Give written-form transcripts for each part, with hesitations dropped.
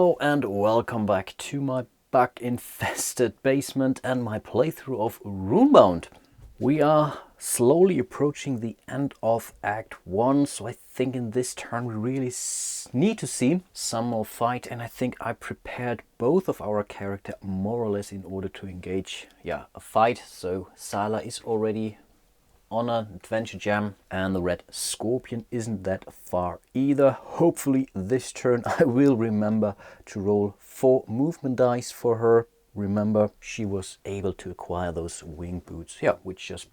Hello and welcome back to my bug-infested basement and my playthrough of Runebound. We are slowly approaching the end of Act 1, so I think in this turn we really need to see some more fight, and I think I prepared both of our character more or less in order to engage a fight. So Sila is already on an adventure jam and the red scorpion isn't that far either. Hopefully this turn I will remember to roll 4 movement dice for her. Remember, she was able to acquire those wing boots, which just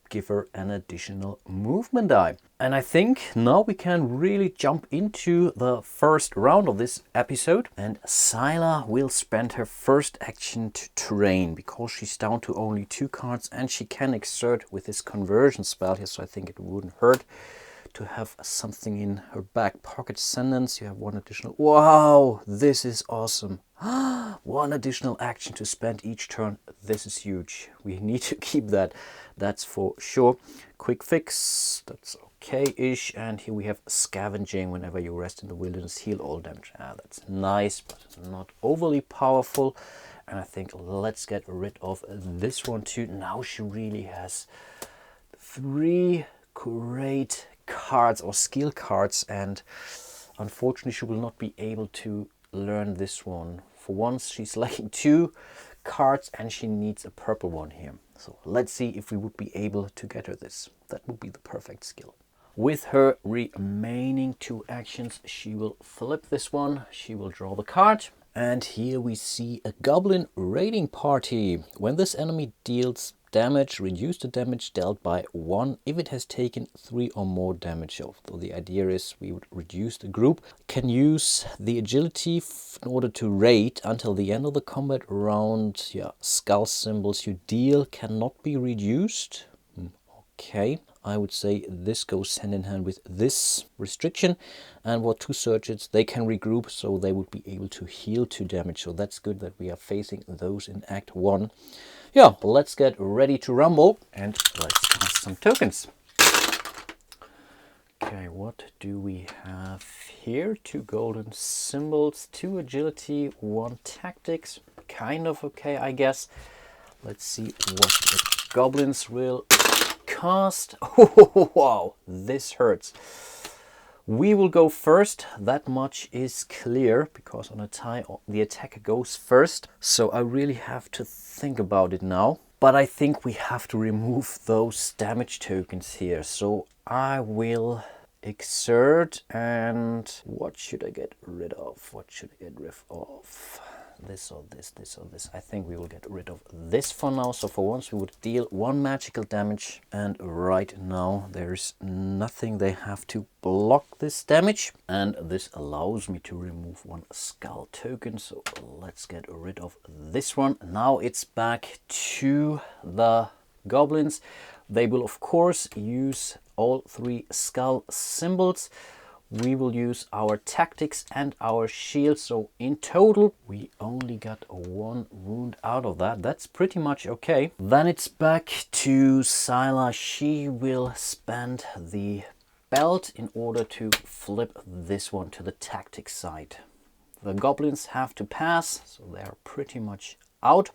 give her an additional movement die. And I think now we can really jump into the first round of this episode, and Sila will spend her first action to train because she's down to only 2 cards and she can exert with this conversion spell here, so I think it wouldn't hurt to have something in her back pocket. Sentence, you have 1 additional. Wow, this is awesome. 1 additional action to spend each turn. This is huge. We need to keep that, that's for sure. Quick fix, that's okay-ish. And here we have scavenging. Whenever you rest in the wilderness, heal all damage. That's nice, but not overly powerful. And I think let's get rid of this one too. Now she really has 3 great cards or skill cards, and unfortunately she will not be able to learn this one. For once she's lacking 2 cards and she needs a purple one here. So let's see if we would be able to get her this. That would be the perfect skill. With her remaining 2 actions, she will flip this one, she will draw the card, and here we see a goblin raiding party. When this enemy deals damage, reduce the damage dealt by 1 if it has taken 3 or more damage. So the idea is we would reduce the group. Can use the agility in order to raid until the end of the combat round. Skull symbols you deal cannot be reduced. Okay, I would say this goes hand in hand with this restriction. And what 2 surges, they can regroup, so they would be able to heal 2 damage. So that's good that we are facing those in Act 1. Let's get ready to rumble and let's cast some tokens. Okay, what do we have here? 2 golden symbols, 2 agility, 1 tactics. Kind of okay, I guess. Let's see what the goblins will cast. Oh, wow, this hurts. We will go first, that much is clear, because on a tie the attacker goes first. So I really have to think about it now. But I think we have to remove those damage tokens here. So I will exert, and what should I get rid of? What should I get rid of? This or this, this or this. I think we will get rid of this for now. So for once we would deal 1 magical damage, and right now there's nothing. They have to block this damage, and this allows me to remove 1 skull token. So let's get rid of this one. Now it's back to the goblins. They will of course use all 3 skull symbols. We will use our tactics and our shield, so in total we only got 1 wound out of that. That's pretty much okay. Then it's back to Sila. She will spend the belt in order to flip this one to the tactics side. The goblins have to pass, so they are pretty much out.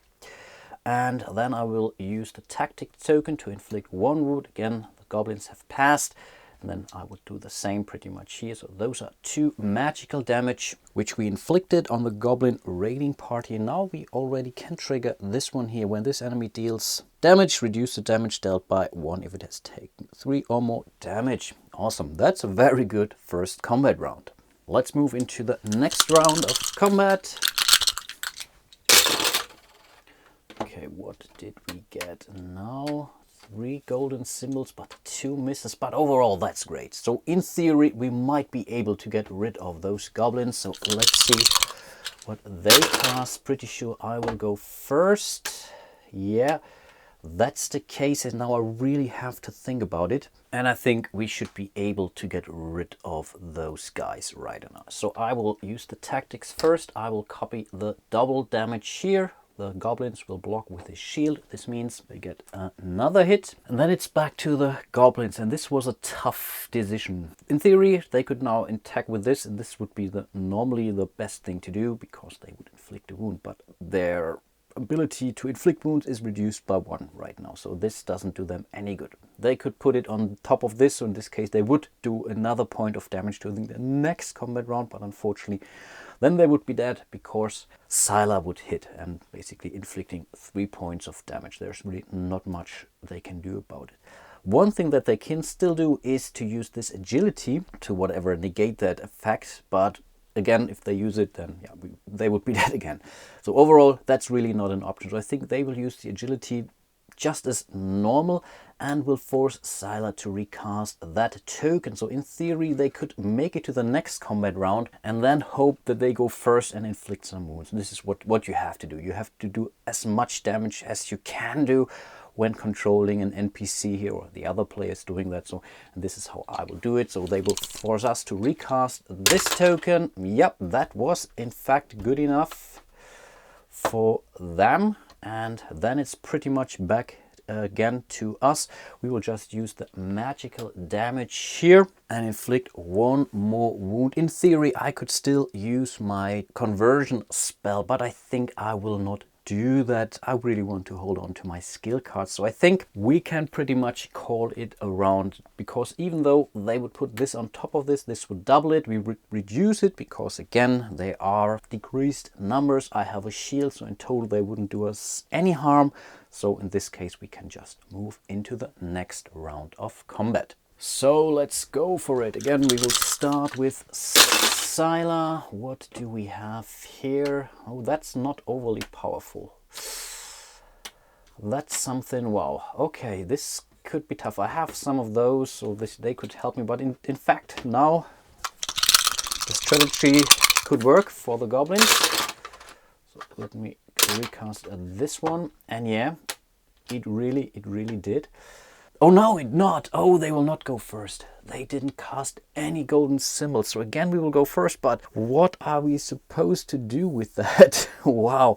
And then I will use the tactic token to inflict 1 wound. Again, the goblins have passed. And then I would do the same pretty much here. So those are 2 magical damage which we inflicted on the goblin raiding party. And now we already can trigger this one here. When this enemy deals damage, reduce the damage dealt by 1 if it has taken 3 or more damage. Awesome, that's a very good first combat round. Let's move into the next round of combat. Okay, what did we get now? 3 golden symbols, but 2 misses. But overall, that's great. So in theory, we might be able to get rid of those goblins. So let's see what they cast. Pretty sure I will go first. Yeah, that's the case. And now I really have to think about it. And I think we should be able to get rid of those guys right now. So I will use the tactics first. I will copy the double damage here. the goblins will block with his shield. This means they get another hit. And then it's back to the goblins, and this was a tough decision. In theory, they could now attack with this, and this would be normally the best thing to do because they would inflict a wound, but their ability to inflict wounds is reduced by 1 right now, so this doesn't do them any good. They could put it on top of this, so in this case they would do another point of damage to the next combat round, but unfortunately then they would be dead because Sila would hit and basically inflicting 3 points of damage. There's really not much they can do about it. One thing that they can still do is to use this agility to whatever negate that effect, but again, if they use it, then yeah, they would be dead again. So overall, that's really not an option. So I think they will use the agility just as normal and will force Sila to recast that token. So in theory, they could make it to the next combat round and then hope that they go first and inflict some wounds. This is what you have to do. You have to do as much damage as you can do when controlling an NPC here, or the other players doing that. So this is how I will do it. So they will force us to recast this token. Yep, that was in fact good enough for them. And then it's pretty much back again to us. We will just use the magical damage here and inflict 1 more wound. In theory, I could still use my conversion spell, but I think I will not do that. I really want to hold on to my skill cards. So I think we can pretty much call it around, because even though they would put this on top of this, this would double it. We would reduce it because again, they are decreased numbers. I have a shield, so in total they wouldn't do us any harm. So in this case, we can just move into the next round of combat. So let's go for it. Again, we will start with Sila. What do we have here? Oh, that's not overly powerful. That's something, wow. Okay, this could be tough. I have some of those, so they could help me. But in fact, now the strategy could work for the goblins. So let me recast this one. And yeah, it really did. Oh no, it not. Oh, they will not go first. They didn't cast any golden symbols. So again, we will go first, but what are we supposed to do with that? Wow,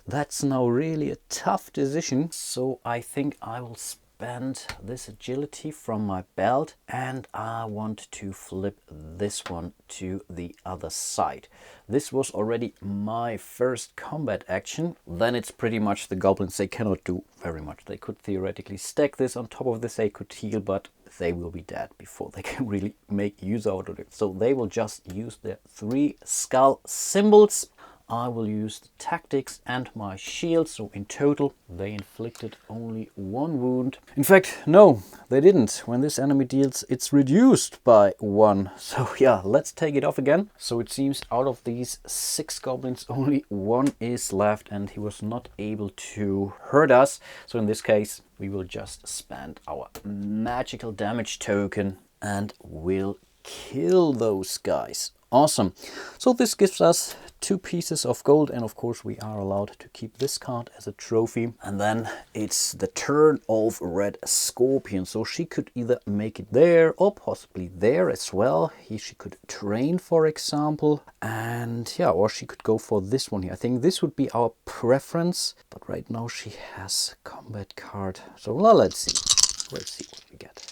that's now really a tough decision. So I think I will spend this agility from my belt and I want to flip this one to the other side. This was already my first combat action. Then it's pretty much the goblins. They cannot do very much. They could theoretically stack this on top of this. They could heal, but they will be dead before they can really make use out of it. So they will just use their 3 skull symbols. I will use the tactics and my shield, so in total they inflicted only 1 wound. In fact, no, they didn't. When this enemy deals, it's reduced by 1. So yeah, let's take it off again. So it seems out of these 6 goblins, only 1 is left and he was not able to hurt us. So in this case, we will just spend our magical damage token and we'll kill those guys. Awesome. So this gives us 2 pieces of gold, and of course we are allowed to keep this card as a trophy. And then it's the turn of Red Scorpion. So she could either make it there or possibly there as well. She could train, for example, and yeah, or she could go for this one here. I think this would be our preference, but right now she has a combat card. So well, let's see what we get.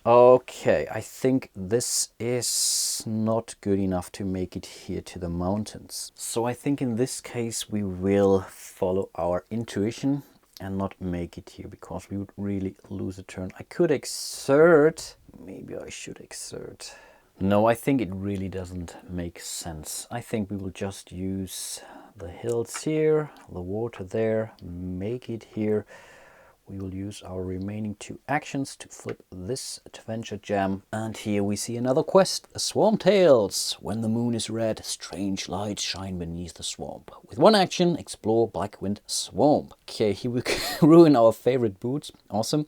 Okay, I think this is not good enough to make it here to the mountains. So I think in this case we will follow our intuition and not make it here, because we would really lose a turn. I could exert. Maybe I should exert. No, I think it really doesn't make sense. I think we will just use the hills here, the water there, make it here. We will use our remaining 2 actions to flip this adventure gem. And here we see another quest, a Swamp Tales. When the moon is red, strange lights shine beneath the swamp. With 1 action, explore Blackwind Swamp. Okay, here we ruin our favorite boots. Awesome.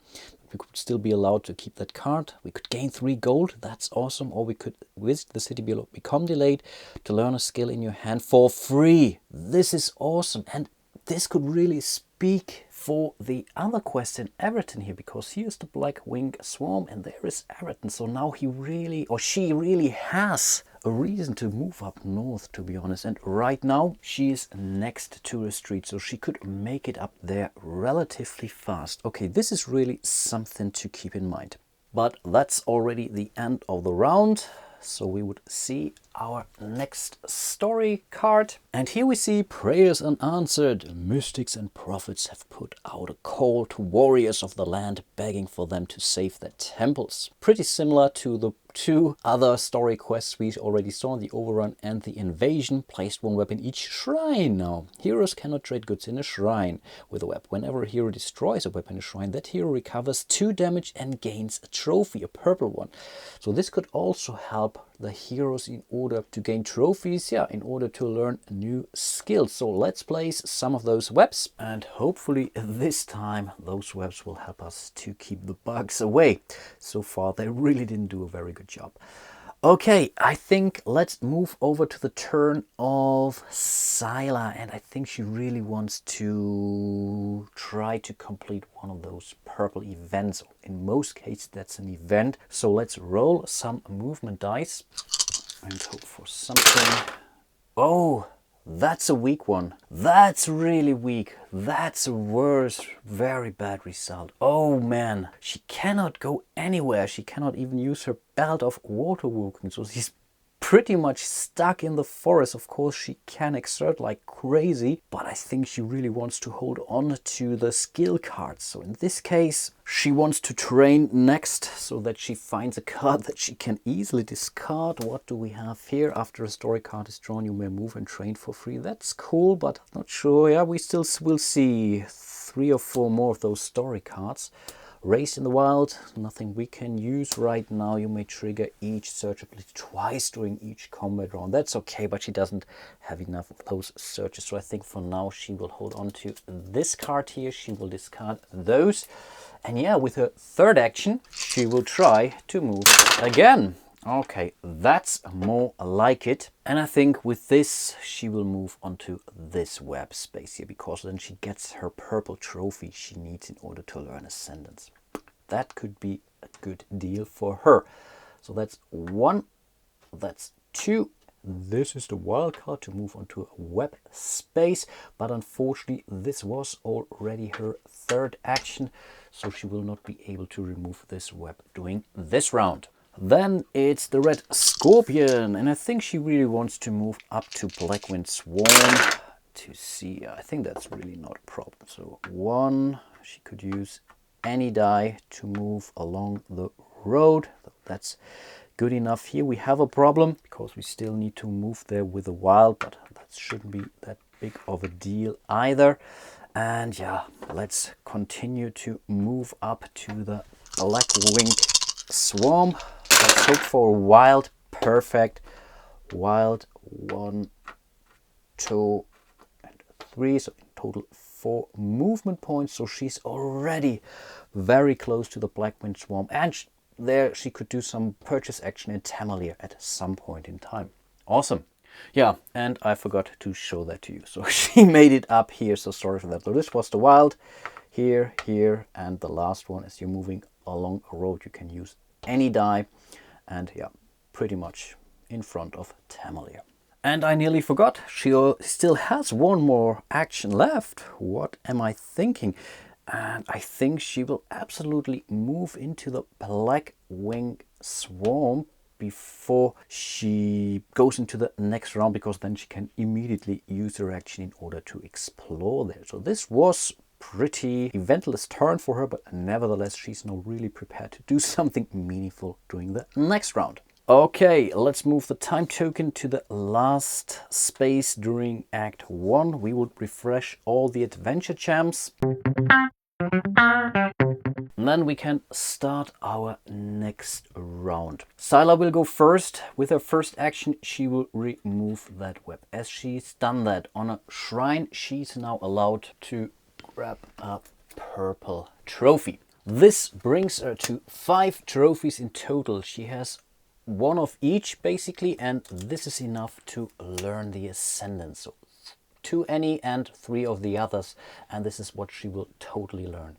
We could still be allowed to keep that card. We could gain 3 gold. That's awesome. Or we could visit the city below, become delayed to learn a skill in your hand for free. This is awesome. And this could really speak for the other quest in Everton here, because here's the Blackwing Swarm and there is Everton. So now he really, or she really has a reason to move up north, to be honest. And right now she is next to a street, so she could make it up there relatively fast. Okay, this is really something to keep in mind. But that's already the end of the round. So we would see our next story card. And here we see prayers unanswered. Mystics and prophets have put out a call to warriors of the land, begging for them to save their temples. Pretty similar to the two other story quests we already saw, the overrun and the invasion. Placed one web in each shrine now. Heroes cannot trade goods in a shrine with a web. Whenever a hero destroys a web in a shrine, that hero recovers 2 damage and gains a trophy, a purple one. So this could also help the heroes in order to gain trophies, in order to learn new skills. So let's place some of those webs, and hopefully this time those webs will help us to keep the bugs away. So far they really didn't do a very good job. Okay, I think let's move over to the turn of Sila, and I think she really wants to try to complete one of those purple events. In most cases that's an event. So let's roll some movement dice and hope for something. Oh, that's a weak one. That's really weak. That's a worse, very bad result. Oh man, she cannot go anywhere. She cannot even use her belt of water walking. So she's pretty much stuck in the forest. Of course, she can exert like crazy, but I think she really wants to hold on to the skill cards. So in this case, she wants to train next so that she finds a card that she can easily discard. What do we have here? After a story card is drawn, you may move and train for free. That's cool, but not sure. Yeah, we still will see 3 or 4 more of those story cards. Raised in the wild, nothing we can use right now. You may trigger each search ability twice during each combat round. That's okay, but she doesn't have enough of those searches. So I think for now she will hold on to this card here. She will discard those. And yeah, with her third action, she will try to move again. Okay, that's more like it. And I think with this, she will move onto this web space here, because then she gets her purple trophy she needs in order to learn Ascendance. That could be a good deal for her. So that's 1, that's 2. This is the wild card to move onto a web space, but unfortunately this was already her third action, so she will not be able to remove this web during this round. Then it's the red scorpion, and I think she really wants to move up to Blackwind Swarm to see. I think that's really not a problem. So 1, she could use any die to move along the road. That's good enough. Here we have a problem because we still need to move there with a wild, but that shouldn't be that big of a deal either. And yeah, let's continue to move up to the Blackwing Swarm. Let's hope for a wild. Perfect. Wild 1, 2, and 3. So in total 4 movement points. So she's already very close to the Blackwind Swarm. And there she could do some purchase action in Tamalier at some point in time. Awesome. Yeah, and I forgot to show that to you. So she made it up here. So sorry for that. So this was the wild. Here, here, and the last one. As you're moving along a road, you can use any die, and yeah, pretty much in front of Tamalier. And I nearly forgot, she still has 1 more action left. What am I thinking? And I think she will absolutely move into the Blackwing Swarm before she goes into the next round, because then she can immediately use her action in order to explore there. So this was pretty eventless turn for her, but nevertheless she's now really prepared to do something meaningful during the next round. Okay, let's move the time token to the last space during Act 1. We would refresh all the adventure champs. And then we can start our next round. Sila will go first. With her first action, she will remove that web. As she's done that on a shrine, she's now allowed to grab a purple trophy. This brings her to 5 trophies in total. She has 1 of each basically, and this is enough to learn the Ascendance. So 2 any and 3 of the others, and this is what she will totally learn.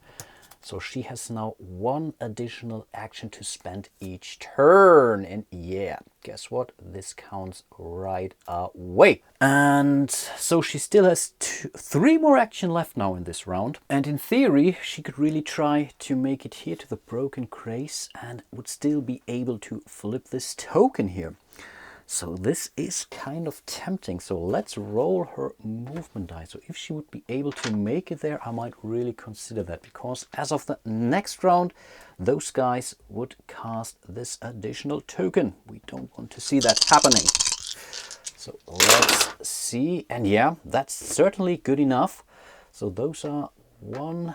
So she has now one additional action to spend each turn. And yeah, guess what? This counts right away. And so she still has three more action left now in this round. And in theory, she could really try to make it here to the broken craze and would still be able to flip this token here. So this is kind of tempting. So let's roll her movement die. So if she would be able to make it there, I might really consider that, because as of the next round, those guys would cast this additional token. We don't want to see that happening. So let's see. And yeah, that's certainly good enough. So those are 1,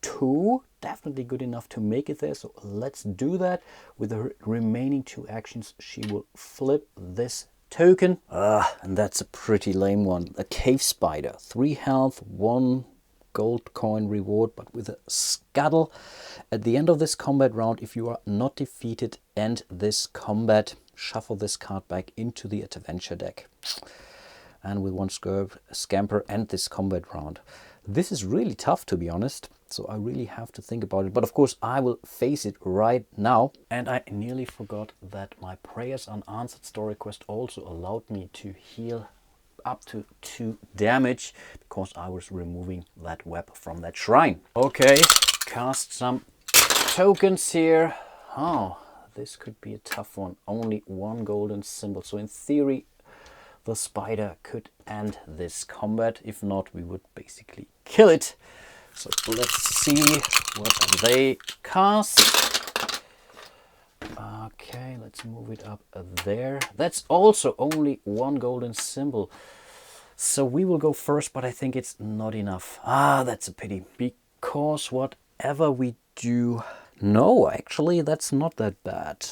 2, definitely good enough to make it there. So let's do that. With the remaining 2 actions, she will flip this token. And that's a pretty lame one. A cave spider, 3 health, 1 gold coin reward, but with a scuttle. At the end of this combat round, if you are not defeated, end this combat, shuffle this card back into the adventure deck. And with 1 scamper, end this combat round. This is really tough, to be honest, so I really have to think about it. But of course, I will face it right now. And I nearly forgot that my Prayers Unanswered story quest also allowed me to heal up to 2 damage, because I was removing that web from that shrine. Okay, cast some tokens here. Oh, this could be a tough one. Only 1 golden symbol. So in theory, the spider could end this combat. If not, we would basically kill it. So let's see what they cast. Okay, let's move it up there. That's also only 1 golden symbol. So we will go first, but I think it's not enough. That's a pity, because whatever we do... No, actually, that's not that bad.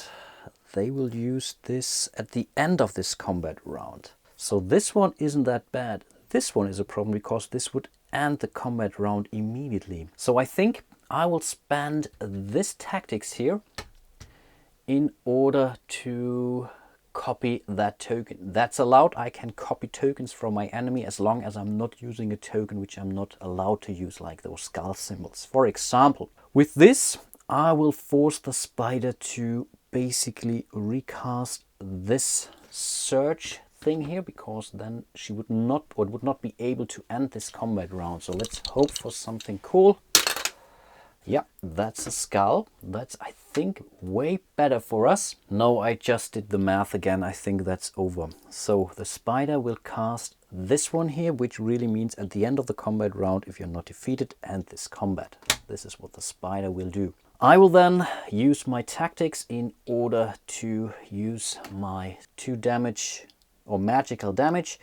They will use this at the end of this combat round. So this one isn't that bad. This one is a problem, because this would end the combat round immediately. So I think I will spend this tactics here in order to copy that token. That's allowed. I can copy tokens from my enemy as long as I'm not using a token which I'm not allowed to use, like those skull symbols. For example, with this, I will force the spider to basically recast this search thing here, because then she would not be able to end this combat round. So let's hope for something cool. Yeah, that's a skull. That's, I think, way better for us. No, I just did the math again. I think that's over. So the spider will cast this one here, which really means at the end of the combat round, if you're not defeated, end this combat. This is what the spider will do. I will then use my tactics in order to use my 2 damage or magical damage.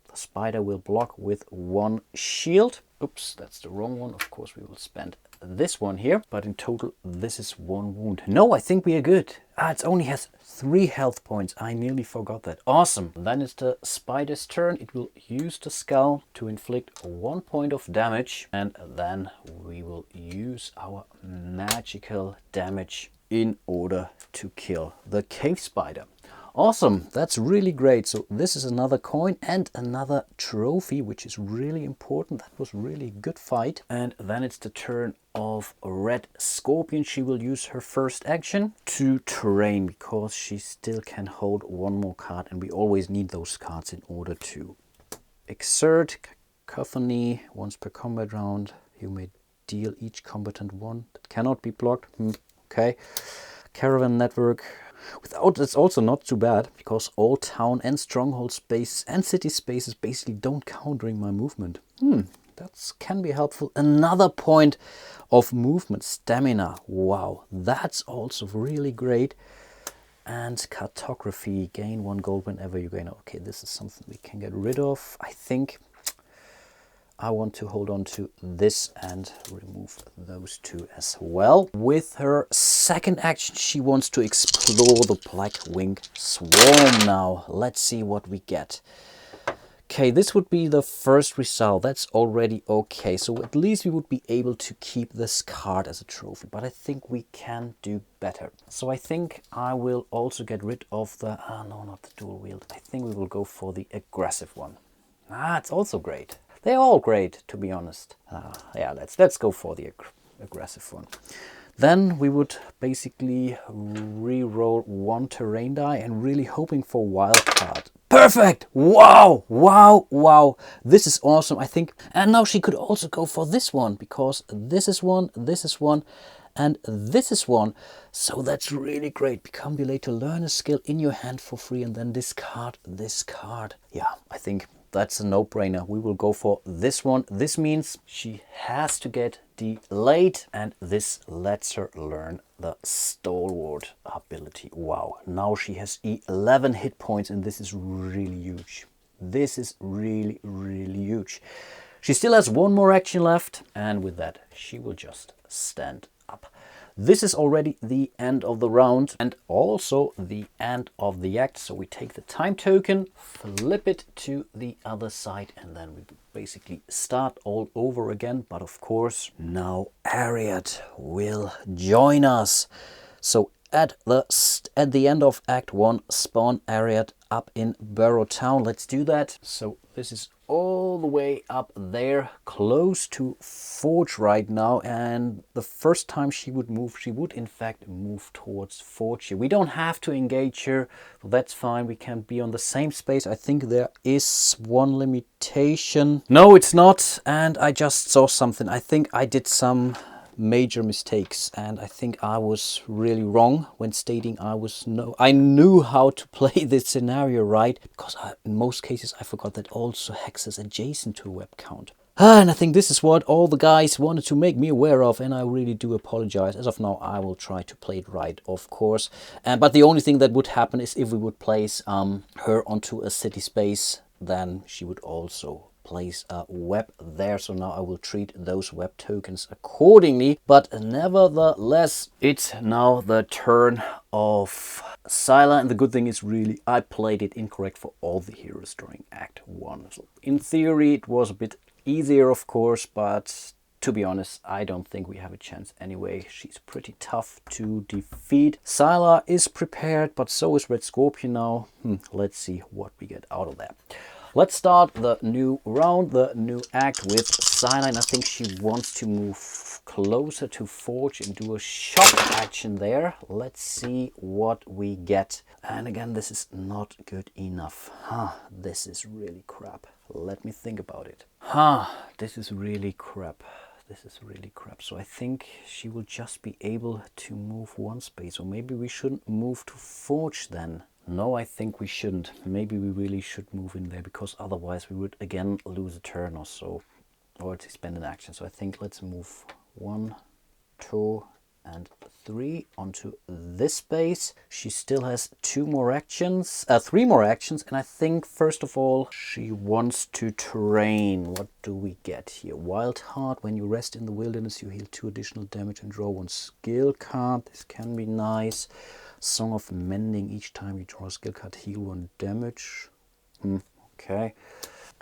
The spider will block with 1 shield. Oops, that's the wrong one. Of course, we will spend this one here, but in total, this is 1 wound. No, I think we are good. It only has 3 health points. I nearly forgot that. Awesome. Then it's the spider's turn. It will use the skull to inflict 1 point of damage, and then we will use our magical damage in order to kill the cave spider. Awesome, that's really great. So this is another coin and another trophy, which is really important. That was really a good fight. And then it's the turn of Red Scorpion. She will use her first action to terrain, because she still can hold 1 more card, and we always need those cards in order to exert. Cacophony, once per combat round, you may deal each combatant 1. That cannot be blocked. Okay. Caravan Network. Without, it's also not too bad, because all town and stronghold space and city spaces basically don't count during my movement. That can be helpful. Another point of movement, stamina. Wow, that's also really great. And cartography, gain 1 gold whenever you gain. Okay, this is something we can get rid of. I think I want to hold on to this and remove those 2 as well. With her second action, she wants to explore the Black-Wing Swarm now. Let's see what we get. Okay, this would be the first result. That's already okay. So at least we would be able to keep this card as a trophy. But I think we can do better. So I think I will also get rid of the... no, not the dual wield. I think we will go for the aggressive one. It's also great. They're all great, to be honest. Yeah, let's go for the aggressive one. Then we would basically re-roll one terrain die and really hoping for wild card. Perfect! Wow! Wow! Wow! This is awesome, I think. And now she could also go for this one, because this is one, and this is one. So that's really great. Become delay to learn a skill in your hand for free and then discard this card. Yeah, I think that's a no-brainer. We will go for this one. This means she has to get delayed, and this lets her learn the stalwart ability. Wow, now she has 11 hit points, and this is really huge. This is really, really huge. She still has one more action left, and with that, she will just stand up. This is already the end of the round and also the end of the act. So we take the time token, flip it to the other side, and then we basically start all over again. But of course, now Ariad will join us. So at the end of Act 1, spawn Ariad up in Burrow Town. Let's do that. So this is all the way up there, close to Forge right now, and the first time she would move, she would in fact move towards Forge here. We don't have to engage her, so that's fine. We can be on the same space. I think there is one limitation. No, it's not, and I just saw something. I think I did some major mistakes, and I think I was really wrong when stating I knew how to play this scenario right, because in most cases I forgot that also hex is adjacent to a web count. And I think this is what all the guys wanted to make me aware of, and I really do apologize. As of now, I will try to play it right, of course. But the only thing that would happen is if we would place her onto a city space, then she would also place a web there. So now I will treat those web tokens accordingly. But nevertheless, it's now the turn of Sila, and the good thing is really I played it incorrect for all the heroes during Act 1. So in theory it was a bit easier, of course, but to be honest, I don't think we have a chance anyway. She's pretty tough to defeat. Sila is prepared, but so is Red Scorpion now. Let's see what we get out of that. Let's start the new round, the new act with Sila, and I think she wants to move closer to Forge and do a shock action there. Let's see what we get. And again, this is not good enough. This is really crap. Let me think about it. This is really crap. This is really crap. So I think she will just be able to move one space, or maybe we shouldn't move to Forge then. No, I think we shouldn't. Maybe we really should move in there, because otherwise we would again lose a turn or so, or to spend an action. So I think let's move 1, 2, and 3 onto this space. She still has 3 more actions, and I think first of all she wants to train. What do we get here? Wild Heart. When you rest in the wilderness, you heal 2 additional damage and draw 1 skill card. This can be nice. Song of Mending. Each time you draw a skill card, heal 1 damage. Okay.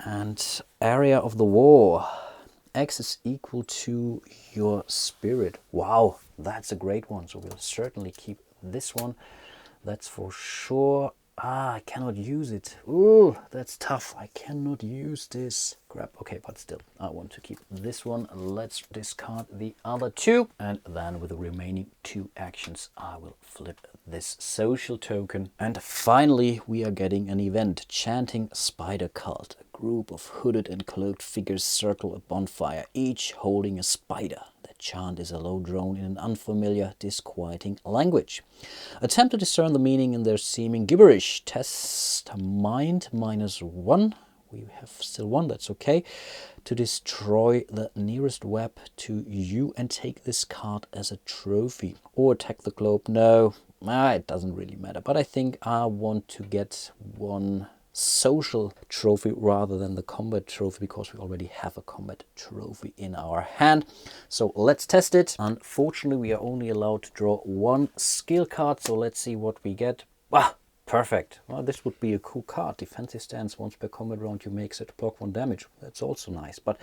And Area of the War. X is equal to your spirit. Wow, that's a great one. So we'll certainly keep this one. That's for sure. I cannot use it. Ooh, that's tough. I cannot use this. Crap. Okay, but still, I want to keep this one. Let's discard the other 2. And then with the remaining 2 actions, I will flip this social token. And finally, we are getting an event. Chanting Spider Cult. A group of hooded and cloaked figures circle a bonfire, each holding a spider. The chant is a low drone in an unfamiliar, disquieting language. Attempt to discern the meaning in their seeming gibberish. Test mind -1. We have still 1, that's okay. To destroy the nearest web to you and take this card as a trophy. Or attack the globe. No, it doesn't really matter. But I think I want to get 1 social trophy rather than the combat trophy, because we already have a combat trophy in our hand. So let's test it. Unfortunately, we are only allowed to draw 1 skill card. So let's see what we get. Perfect. Well, this would be a cool card. Defensive stance. Once per combat round, you make set block 1 damage. That's also nice. But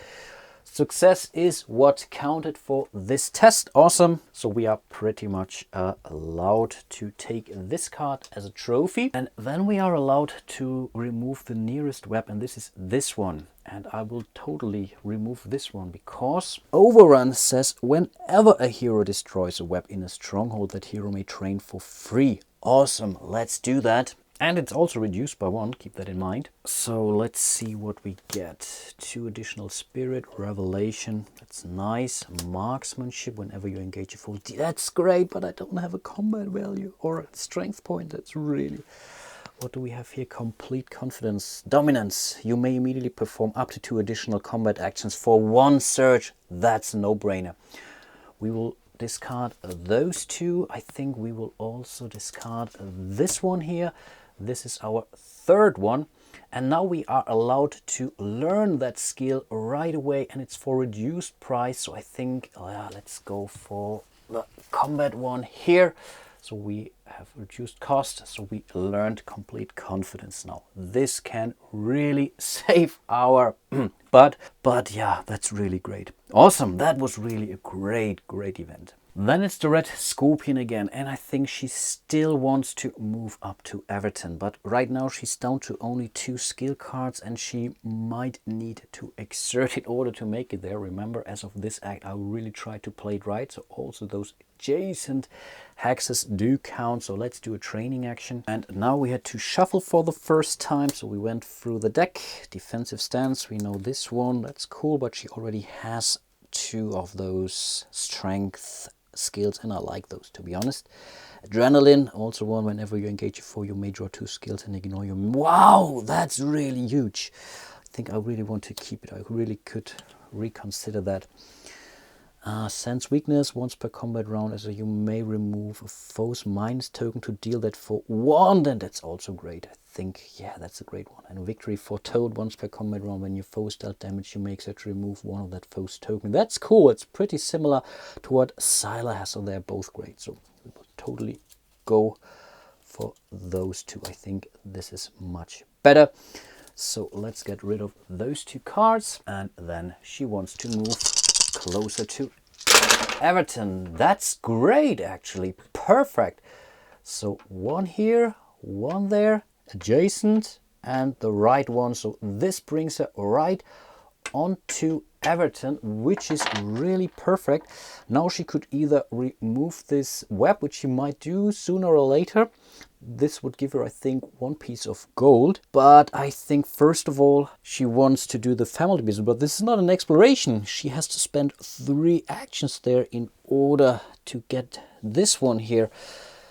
Success is what counted for this test. Awesome. So we are pretty much allowed to take this card as a trophy. And then we are allowed to remove the nearest web. And this is this one. And I will totally remove this one because Overrun says whenever a hero destroys a web in a stronghold, that hero may train for free. Awesome. Let's do that. And it's also reduced by 1, keep that in mind. So let's see what we get. 2 additional spirit, revelation, that's nice. Marksmanship, whenever you engage a foe, that's great, but I don't have a combat value or a strength point, that's really... What do we have here? Complete confidence. Dominance, you may immediately perform up to 2 additional combat actions for 1 surge, that's a no-brainer. We will discard those 2. I think we will also discard this one here. This is our 3rd one, and now we are allowed to learn that skill right away, and it's for reduced price. So I think let's go for the combat one here. So we have reduced cost, so we learned complete confidence now. This can really save our but yeah, that's really great. Awesome, that was really a great event. Then it's the red scorpion again, and I think she still wants to move up to Everton, but right now she's down to only 2 skill cards and she might need to exert in order to make it there. Remember, as of this act, I really tried to play it right, so also those adjacent hexes do count. So let's do a training action. And now we had to shuffle for the first time, so we went through the deck. Defensive stance, we know this one, that's cool, but she already has 2 of those strength skills, and I like those, to be honest. Adrenaline, also one, whenever you engage a foe, you may draw 2 skills and ignore your... Wow, that's really huge. I think I really want to keep it. I really could reconsider that. Sense weakness, once per combat round, so you may remove a foe's minus token to deal that for 1, and that's also great. I think, yeah, that's a great one. And victory foretold, once per combat round, when your foe dealt damage, you make such remove 1 of that foe's token. That's cool. It's pretty similar to what Sila has, so they're both great. So we will totally go for those 2. I think this is much better. So let's get rid of those 2 cards, and then she wants to move closer to Everton. That's great, actually. Perfect. So 1 here, 1 there, adjacent, and the right one. So this brings her right onto Everton, which is really perfect. Now she could either remove this web, which she might do sooner or later. This would give her, I think, 1 piece of gold. But I think, first of all, she wants to do the family business. But this is not an exploration. She has to spend 3 actions there in order to get this one here.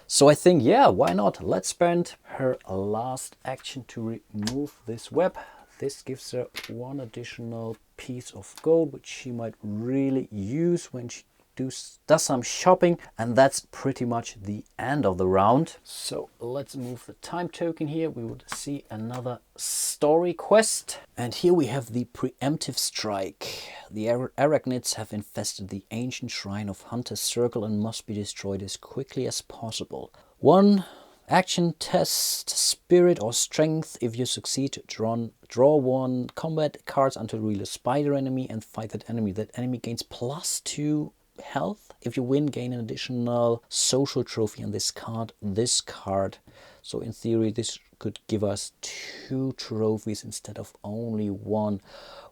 So I think, yeah, why not? Let's spend her last action to remove this web. This gives her 1 additional piece of gold, which she might really use when she does some shopping. And that's pretty much the end of the round. So let's move the time token here. We would see another story quest. And here we have the preemptive strike. The arachnids have infested the ancient shrine of Hunter's Circle and must be destroyed as quickly as possible. 1 action, test spirit or strength. If you succeed, draw 1 combat cards until you reveal a spider enemy and fight that enemy. That enemy gains +2 health. If you win, gain an additional social trophy and discard this card. So in theory, this could give us 2 trophies instead of only 1.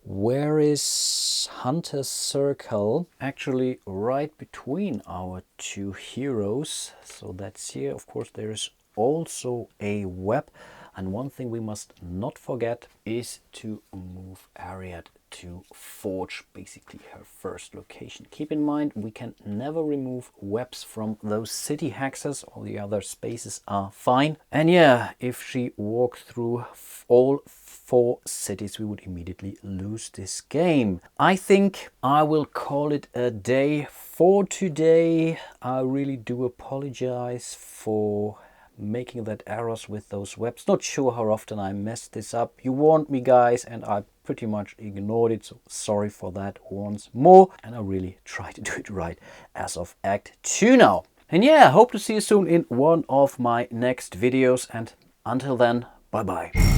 Where is Hunter's Circle? Actually right between our 2 heroes. So that's here. Of course, there's also a web, and one thing we must not forget is to move Ariad to Forge, basically her first location. Keep in mind, we can never remove webs from those city hexes. All the other spaces are fine. And yeah, if she walked through all 4 cities, we would immediately lose this game. I think I will call it a day for today. I really do apologize for making that errors with those webs. Not sure how often I messed this up. You warned me, guys, and I pretty much ignored it, so sorry for that once more. And I really try to do it right as of Act 2 now. And yeah, hope to see you soon in one of my next videos, and until then, bye bye.